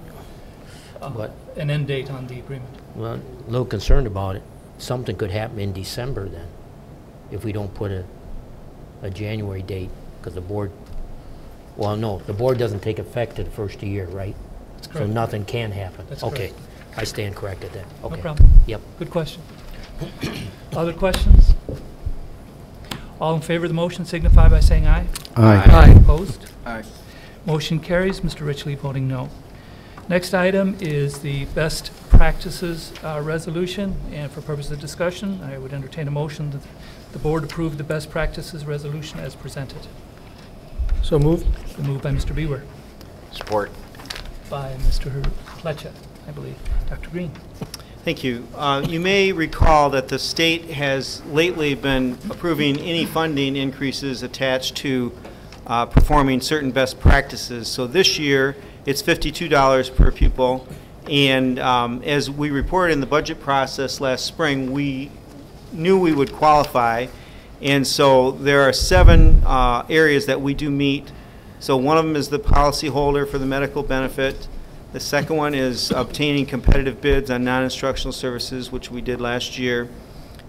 end date on the agreement. Well, a little concerned about it. Something could happen in December then, if we don't put a January date, because the board, well, no, the board doesn't take effect to the first of the year, right? That's correct. So nothing can happen. That's okay. correct. I stand corrected then. Okay. No problem. Yep. Good question. Other questions? All in favor of the motion signify by saying aye. Aye. Aye. Opposed? Aye. Motion carries. Mr. Richley voting no. Next item is the best practices resolution, and for purpose of discussion, I would entertain a motion that the board approve the best practices resolution as presented. So moved. Moved by Mr. Bewer. Support. By Mr. Fletcher, I believe. Dr. Green. Thank you. You may recall that the state has lately been approving any funding increases attached to performing certain best practices. So this year, it's $52 per pupil, and as we reported in the budget process last spring, we knew we would qualify, and so there are 7 areas that we do meet. So one of them is the policyholder for the medical benefit. The second one is obtaining competitive bids on non-instructional services, which we did last year.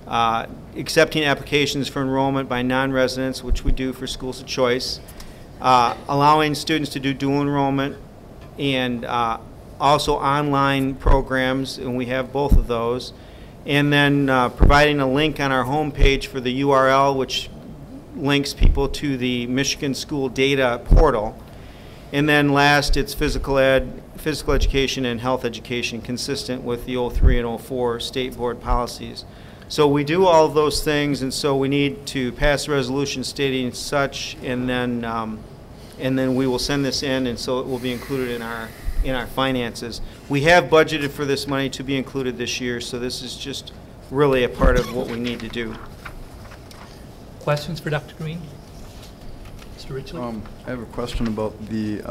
Accepting applications for enrollment by non-residents, which we do for schools of choice. Allowing students to do dual enrollment, and also online programs, and we have both of those. And then providing a link on our homepage for the URL, which links people to the Michigan School Data Portal. And then last, it's physical education and health education, consistent with the 03 and 04 state board policies. So we do all of those things, and so we need to pass a resolution stating such, and then we will send this in, and so it will be included in our finances. We have budgeted for this money to be included this year, so this is just really a part of what we need to do. Questions for Dr. Green? Mr. Richley? I have a question about the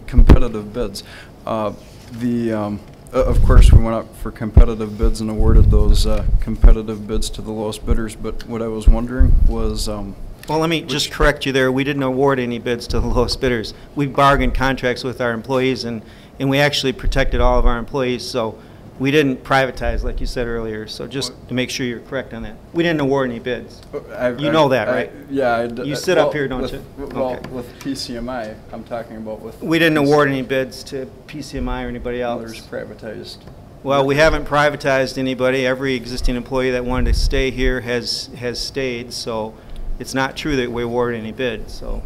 competitive bids. Of course, we went up for competitive bids and awarded those competitive bids to the lowest bidders, but what I was wondering was... well, let me just correct you there. We didn't award any bids to the lowest bidders. We bargained contracts with our employees, and we actually protected all of our employees, so we didn't privatize like you said earlier, so just to make sure you're correct on that. We didn't award any bids. You know that, right? Yeah. You sit up here, don't you? Well, okay. With PCMI, I'm talking about with... We didn't award any bids to PCMI or anybody else. Others privatized. Well, we haven't privatized anybody. Every existing employee that wanted to stay here has stayed, so it's not true that we awarded any bids, so...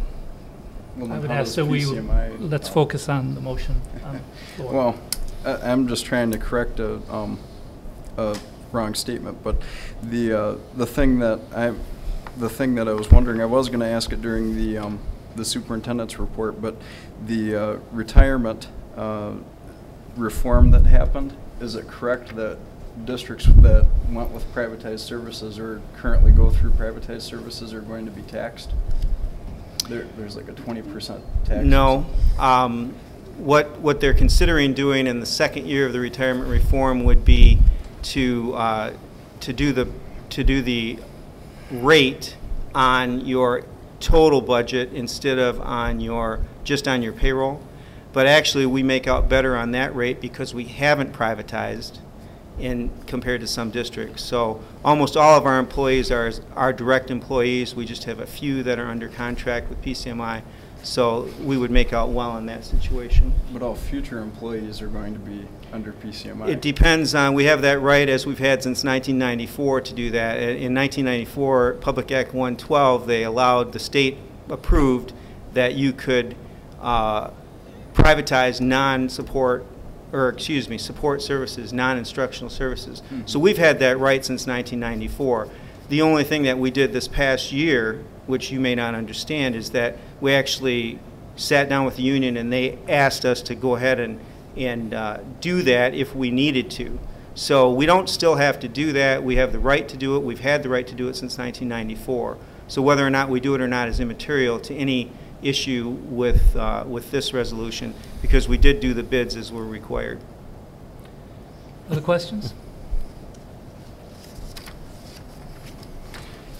I would ask that let's focus on the motion. Well, I'm just trying to correct a wrong statement, but the thing that I was wondering, I was going to ask it during the superintendent's report, but the retirement reform that happened, is it correct that districts that went with privatized services or currently go through privatized services are going to be taxed? There's like a 20% tax. No. What they're considering doing in the second year of the retirement reform would be to to do the rate on your total budget instead of on just on your payroll. But actually, we make out better on that rate because we haven't privatized compared to some districts. So almost all of our employees are direct employees. We just have a few that are under contract with PCMI. So we would make out well in that situation. But all future employees are going to be under PCMI. It depends on, we have that right as we've had since 1994 to do that. In 1994, Public Act 112, they allowed, the state approved that you could privatize non-support, or excuse me, support services, non-instructional services. Mm-hmm. So we've had that right since 1994. The only thing that we did this past year, which you may not understand, is that we actually sat down with the union and they asked us to go ahead and do that if we needed to. So we don't still have to do that. We have the right to do it. We've had the right to do it since 1994. So whether or not we do it or not is immaterial to any issue with this resolution, because we did do the bids as were required. Other questions?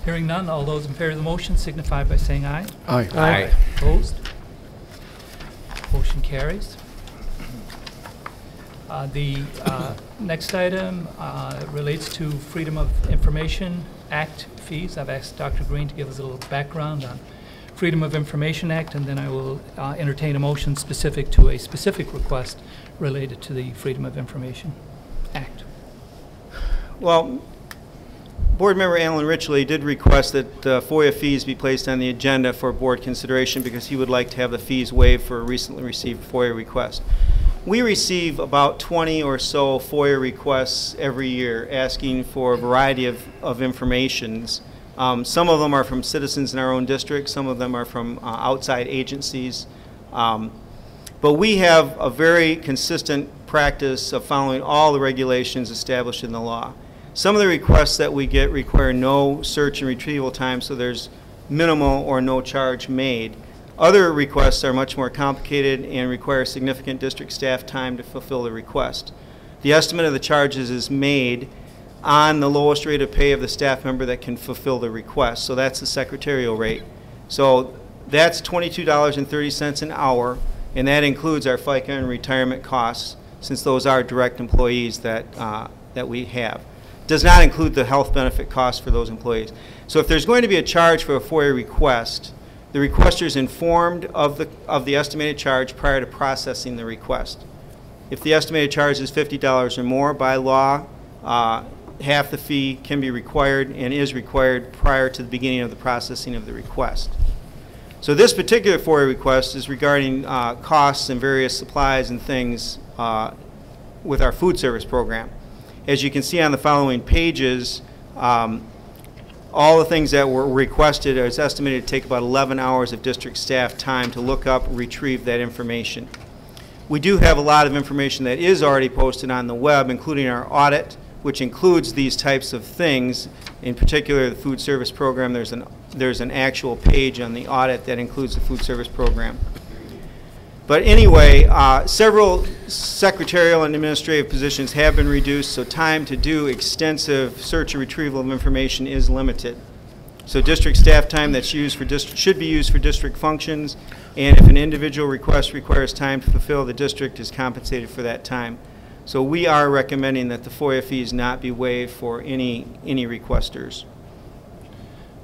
Hearing none, all those in favor of the motion signify by saying aye. Aye. Aye. Opposed? Motion carries. The next item relates to Freedom of Information Act fees. I've asked Dr. Green to give us a little background on Freedom of Information Act, and then I will entertain a motion specific to a specific request related to the Freedom of Information Act. Well, Board Member Alan Richley did request that FOIA fees be placed on the agenda for board consideration because he would like to have the fees waived for a recently received FOIA request. We receive about 20 or so FOIA requests every year asking for a variety of informations. Some of them are from citizens in our own district, some of them are from outside agencies. But we have a very consistent practice of following all the regulations established in the law. Some of the requests that we get require no search and retrieval time, so there's minimal or no charge made. Other requests are much more complicated and require significant district staff time to fulfill the request. The estimate of the charges is made on the lowest rate of pay of the staff member that can fulfill the request, so that's the secretarial rate. So that's $22.30 an hour, and that includes our FICA and retirement costs, since those are direct employees that we have. Does not include the health benefit costs for those employees. So if there's going to be a charge for a FOIA request, the requester is informed of the estimated charge prior to processing the request. If the estimated charge is $50 or more, by law, half the fee can be required and is required prior to the beginning of the processing of the request. So this particular FOIA request is regarding costs and various supplies and things with our food service program. As you can see on the following pages, all the things that were requested is estimated to take about 11 hours of district staff time to look up, retrieve that information. We do have a lot of information that is already posted on the web, including our audit, which includes these types of things. In particular, the food service program, there's an actual page on the audit that includes the food service program. But anyway, several secretarial and administrative positions have been reduced, so time to do extensive search and retrieval of information is limited. So district staff time that's used for should be used for district functions, and if an individual request requires time to fulfill, the district is compensated for that time. So we are recommending that the FOIA fees not be waived for any requesters.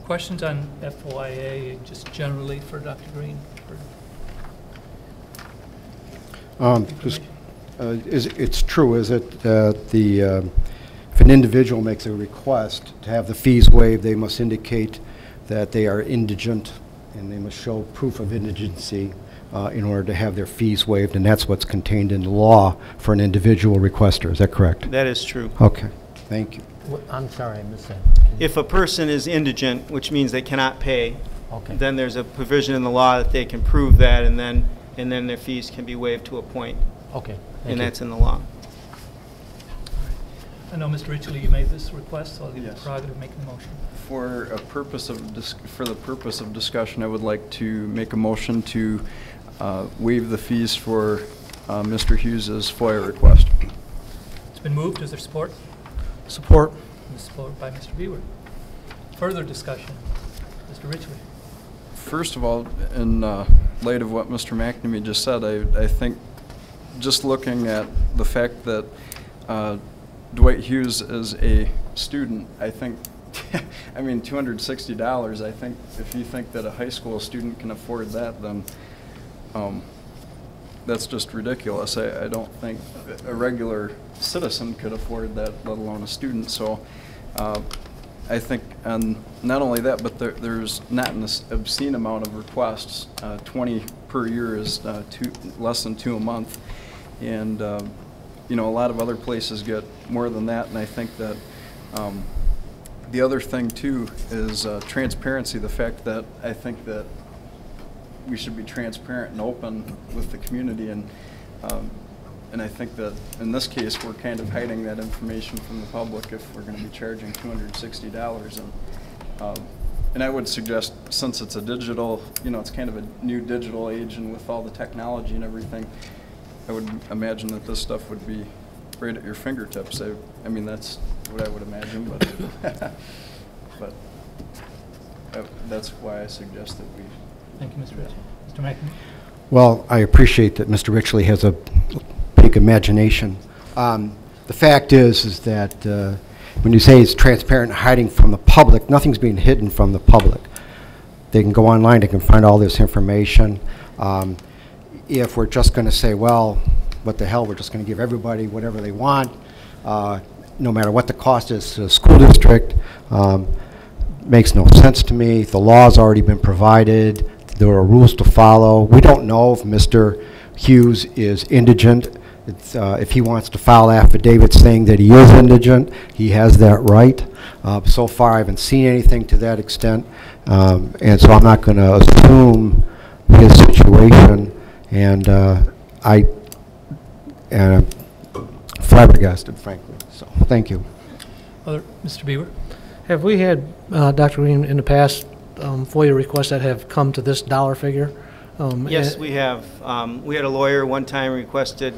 Questions on FOIA just generally for Dr. Green? It's true, is it, that if an individual makes a request to have the fees waived, they must indicate that they are indigent and they must show proof of indigency in order to have their fees waived, and that's what's contained in the law for an individual requester. Is that correct? That is true. Okay, thank you. I'm sorry, I missed that. If a person is indigent, which means they cannot pay, then there's a provision in the law that they can prove that, and then their fees can be waived to a point. Okay. And that's in the law. I know, Mr. Richley, you made this request, so I'll give you the prerogative of making the motion. For the purpose of discussion, I would like to make a motion to waive the fees for Mr. Hughes's FOIA request. It's been moved. Is there support? Support. and supported by Mr. Beaver. Further discussion, Mr. Ridgely. First of all, in light of what Mr. McNamee just said, I think just looking at the fact that Dwight Hughes is a student, I think, I mean, $260, I think if you think that a high school student can afford that, then that's just ridiculous. I don't think a regular citizen could afford that, let alone a student. So I think, and not only that, but there's not an obscene amount of requests. 20 per year is less than 2 a month. And you know, a lot of other places get more than that, and I think that the other thing too is transparency. The fact that I think that we should be transparent and open with the community, and I think that in this case we're kind of hiding that information from the public if we're going to be charging $260. And I would suggest, since it's a digital, you know, it's kind of a new digital age, and with all the technology and everything, I would imagine that this stuff would be right at your fingertips. I mean, that's what I would imagine, but that's why I suggest that we. Thank you, Mr. Ridgely. Mr. McNamee. Well, I appreciate that Mr. Ridgely has a big imagination. The fact is that when you say it's transparent and hiding from the public, nothing's being hidden from the public. They can go online, they can find all this information. If we're just going to say, well, what the hell, we're just going to give everybody whatever they want, no matter what the cost is to the school district, makes no sense to me. The law's already been provided. There are rules to follow. We don't know if Mr. Hughes is indigent. If he wants to file affidavits saying that he is indigent, he has that right. So far, I haven't seen anything to that extent, and so I'm not going to assume his situation. And I'm flabbergasted, frankly. So, thank you. Mr. Beaver? Have we had, Dr. Green, in the past, FOIA requests that have come to this dollar figure? Yes, we have. We had a lawyer one time requested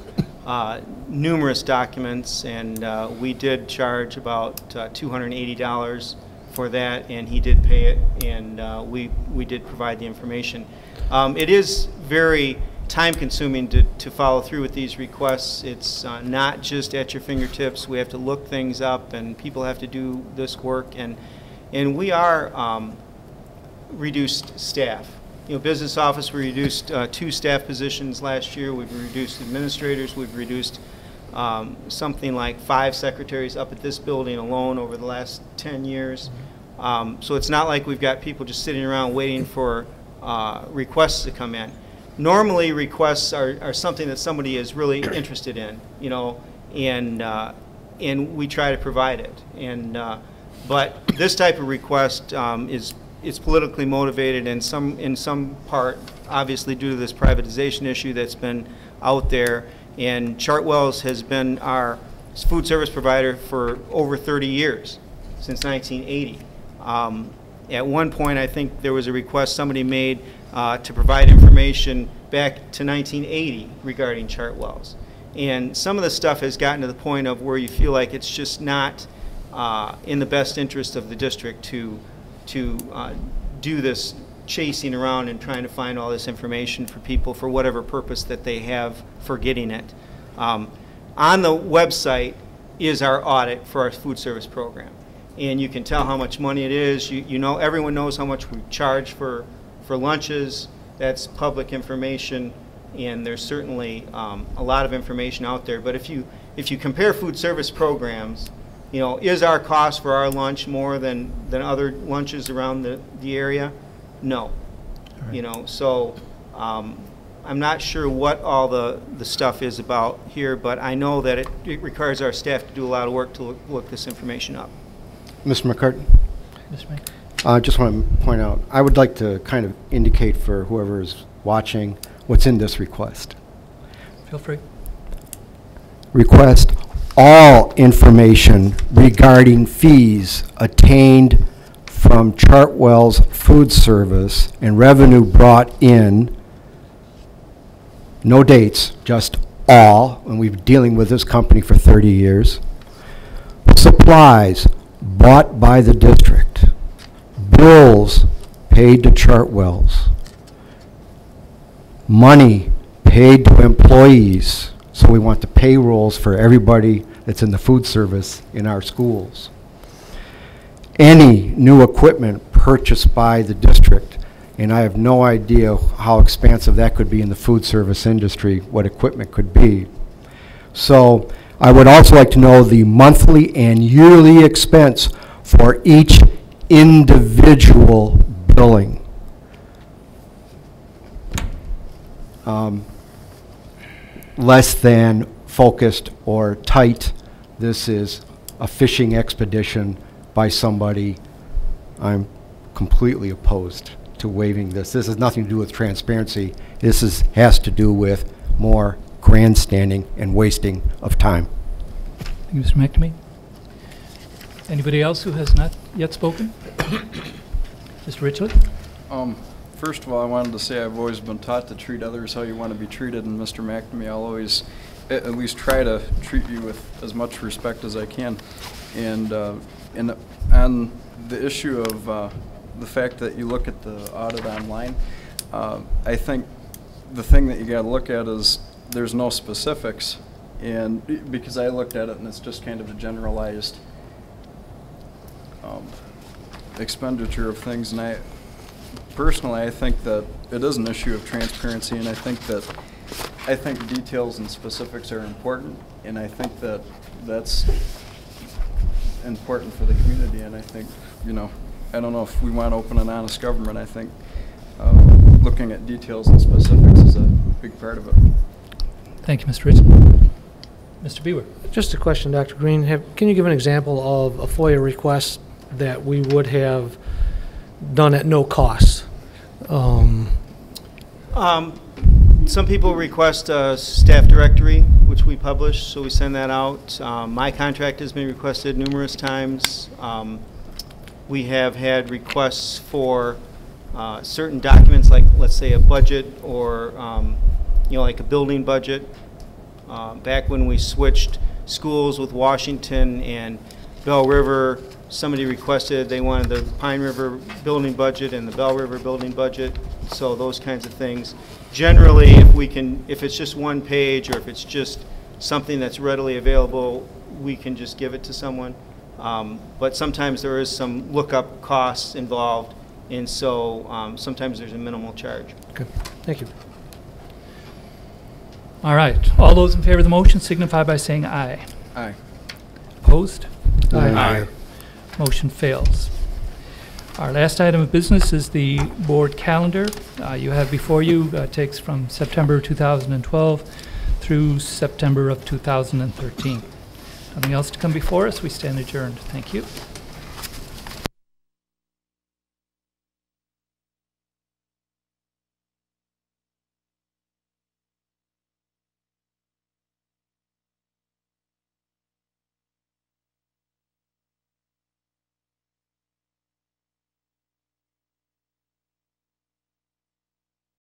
numerous documents, and we did charge about $280 for that, and he did pay it, and we did provide the information. It is very time-consuming to follow through with these requests. It's not just at your fingertips. We have to look things up, and people have to do this work, and we are reduced staff. You know, business office, we reduced 2 staff positions last year. We've reduced administrators. We've reduced something like 5 secretaries up at this building alone over the last 10 years. So it's not like we've got people just sitting around waiting for requests to come in. Normally, requests are something that somebody is really interested in, you know, and we try to provide it. But this type of request is politically motivated, and in some part, obviously, due to this privatization issue that's been out there. And Chartwells has been our food service provider for over 30 years, since 1980. At one point, I think there was a request somebody made to provide information back to 1980 regarding Chartwells. And some of the stuff has gotten to the point of where you feel like it's just not in the best interest of the district to do this chasing around and trying to find all this information for people for whatever purpose that they have for getting it. On the website is our audit for our food service program. And you can tell how much money it is. You know, everyone knows how much we charge for lunches. That's public information, and there's certainly a lot of information out there. But if you compare food service programs, you know, is our cost for our lunch more than other lunches around the area? No. Right. You know, so I'm not sure what all the stuff is about here, but I know that it requires our staff to do a lot of work to look this information up. Mr. McCartan? Mr. Mayor? I just want to point out, I would like to kind of indicate for whoever is watching what's in this request. Feel free. Request all information regarding fees attained from Chartwells Food Service and revenue brought in, no dates, just all, and we've been dealing with this company for 30 years. Supplies, bought by the district, bills paid to Chartwells, money paid to employees, so we want the payrolls for everybody that's in the food service in our schools. Any new equipment purchased by the district, and I have no idea how expansive that could be in the food service industry, what equipment could be. So I would also like to know the monthly and yearly expense for each individual billing. Less than focused or tight. This is a fishing expedition by somebody. I'm completely opposed to waiving this. This has nothing to do with transparency. This has to do with more grandstanding and wasting of time. Thank you, Mr. McNamee. Anybody else who has not yet spoken? Mr. Richley? First of all, I wanted to say I've always been taught to treat others how you want to be treated, and Mr. McNamee, I'll always at least try to treat you with as much respect as I can. And on the issue of the fact that you look at the audit online, I think the thing that you got to look at is there's no specifics, and because I looked at it and it's just kind of a generalized expenditure of things, and personally, I think that it is an issue of transparency, and I think details and specifics are important, and I think that that's important for the community, and I think, you know, I don't know if we want open and honest government. I think looking at details and specifics is a big part of it. Thank you, Mr. Richmond. Mr. Beaver. Just a question, Dr. Green. Can you give an example of a FOIA request that we would have done at no cost? Some people request a staff directory, which we publish, so we send that out. My contract has been requested numerous times. We have had requests for certain documents, like let's say a budget or like a building budget. Back when we switched schools with Washington and Bell River, somebody requested they wanted the Pine River building budget and the Bell River building budget, so those kinds of things. Generally, if it's just one page or if it's just something that's readily available, we can just give it to someone. But sometimes there is some lookup costs involved, and so sometimes there's a minimal charge. Okay, thank you. All right. All those in favor of the motion signify by saying aye. Aye. Opposed? Aye. Aye. Motion fails. Our last item of business is the board calendar. You have before you, takes from September 2012 through September of 2013. Nothing else to come before us. We stand adjourned. Thank you.